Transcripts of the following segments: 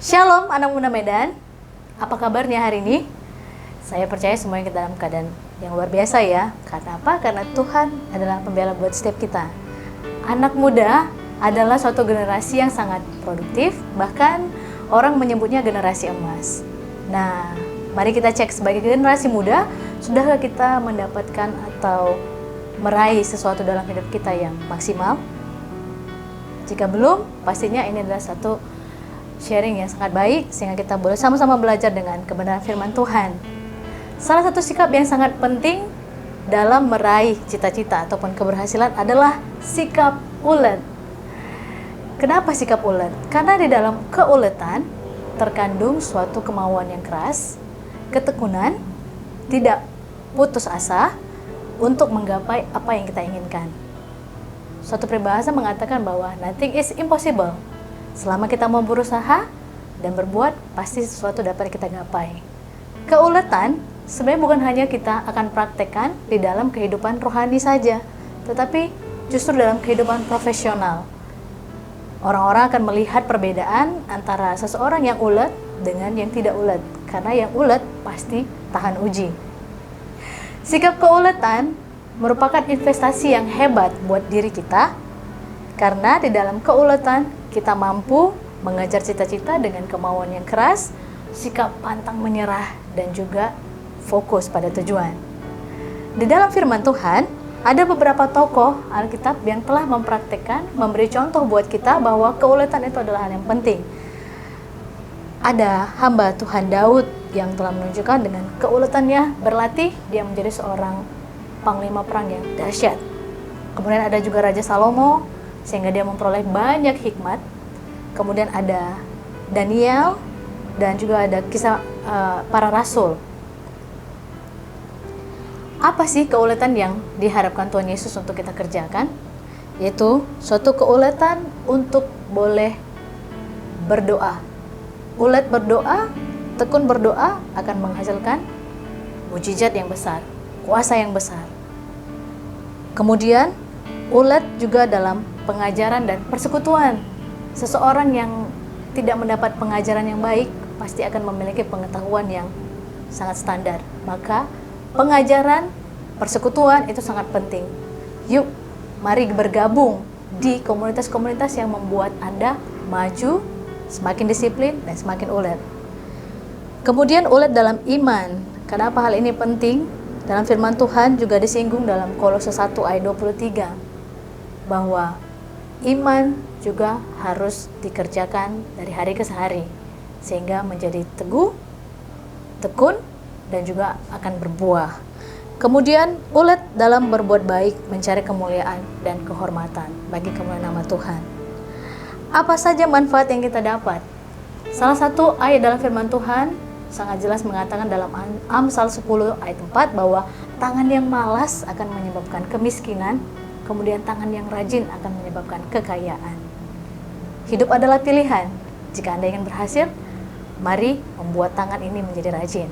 Shalom anak muda Medan, apa kabarnya hari ini? Saya percaya semuanya dalam keadaan yang luar biasa ya. Karena apa? Karena Tuhan adalah pembela buat setiap kita. Anak muda adalah suatu generasi yang sangat produktif, bahkan orang menyebutnya generasi emas. Nah, mari kita cek sebagai generasi muda, sudahkah kita mendapatkan atau meraih sesuatu dalam hidup kita yang maksimal? Jika belum, pastinya ini adalah satu sharing yang sangat baik sehingga kita boleh sama-sama belajar dengan kebenaran firman Tuhan. Salah satu sikap yang sangat penting dalam meraih cita-cita ataupun keberhasilan adalah sikap ulet. Kenapa sikap ulet? Karena di dalam keuletan terkandung suatu kemauan yang keras, ketekunan, tidak putus asa untuk menggapai apa yang kita inginkan. Suatu peribahasa mengatakan bahwa nothing is impossible. Selama kita mau berusaha dan berbuat, pasti sesuatu dapat kita gapai. Keuletan sebenarnya bukan hanya kita akan praktekkan di dalam kehidupan rohani saja, tetapi justru dalam kehidupan profesional. Orang-orang akan melihat perbedaan antara seseorang yang ulet dengan yang tidak ulet, karena yang ulet pasti tahan uji. Sikap keuletan merupakan investasi yang hebat buat diri kita, karena di dalam keuletan kita mampu mengejar cita-cita dengan kemauan yang keras, sikap pantang menyerah, dan juga fokus pada tujuan. Di dalam firman Tuhan, ada beberapa tokoh Alkitab yang telah mempraktekkan, memberi contoh buat kita bahwa keuletan itu adalah hal yang penting. Ada hamba Tuhan Daud yang telah menunjukkan dengan keuletannya berlatih, dia menjadi seorang panglima perang yang dahsyat. Kemudian ada juga Raja Salomo, sehingga dia memperoleh banyak hikmat. Kemudian ada Daniel, dan juga ada kisah para rasul. Apa sih keuletan yang diharapkan Tuhan Yesus untuk kita kerjakan? Yaitu suatu keuletan untuk boleh berdoa. Ulet berdoa, tekun berdoa akan menghasilkan mujizat yang besar, kuasa yang besar. Kemudian ulet juga dalam pengajaran dan persekutuan. Seseorang yang tidak mendapat pengajaran yang baik pasti akan memiliki pengetahuan yang sangat standar. Maka pengajaran, persekutuan itu sangat penting. Yuk, mari bergabung di komunitas-komunitas yang membuat Anda maju, semakin disiplin dan semakin ulet. Kemudian ulet dalam iman. Kenapa hal ini penting? Dalam firman Tuhan juga disinggung dalam Kolose 1 ayat 23 bahwa iman juga harus dikerjakan dari hari ke hari sehingga menjadi teguh, tekun, dan juga akan berbuah. Kemudian ulet dalam berbuat baik, mencari kemuliaan dan kehormatan bagi kemuliaan nama Tuhan. Apa saja manfaat yang kita dapat? Salah satu ayat dalam firman Tuhan sangat jelas mengatakan dalam Amsal 10 ayat 4 bahwa tangan yang malas akan menyebabkan kemiskinan, kemudian tangan yang rajin akan menyebabkan kekayaan. Hidup adalah pilihan. Jika Anda ingin berhasil, mari membuat tangan ini menjadi rajin.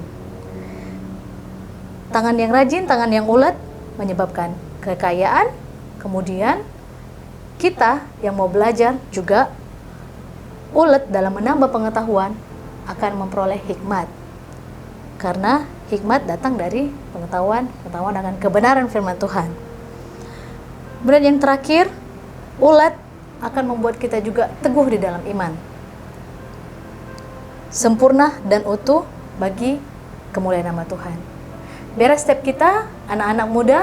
Tangan yang rajin, tangan yang ulet menyebabkan kekayaan. Kemudian kita yang mau belajar juga ulet dalam menambah pengetahuan akan memperoleh hikmat. Karena hikmat datang dari pengetahuan akan kebenaran firman Tuhan. Kemudian yang terakhir, ulet akan membuat kita juga teguh di dalam iman. Sempurna dan utuh bagi kemuliaan nama Tuhan. Biar setiap kita, anak-anak muda,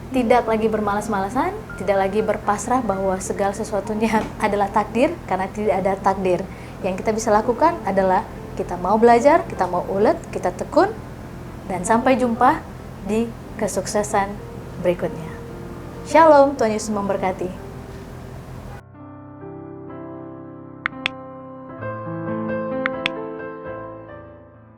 tidak lagi bermalas-malasan, tidak lagi berpasrah bahwa segala sesuatunya adalah takdir, karena tidak ada takdir. Yang kita bisa lakukan adalah kita mau belajar, kita mau ulet, kita tekun, dan sampai jumpa di kesuksesan berikutnya. Shalom, Tuhan Yesus memberkati.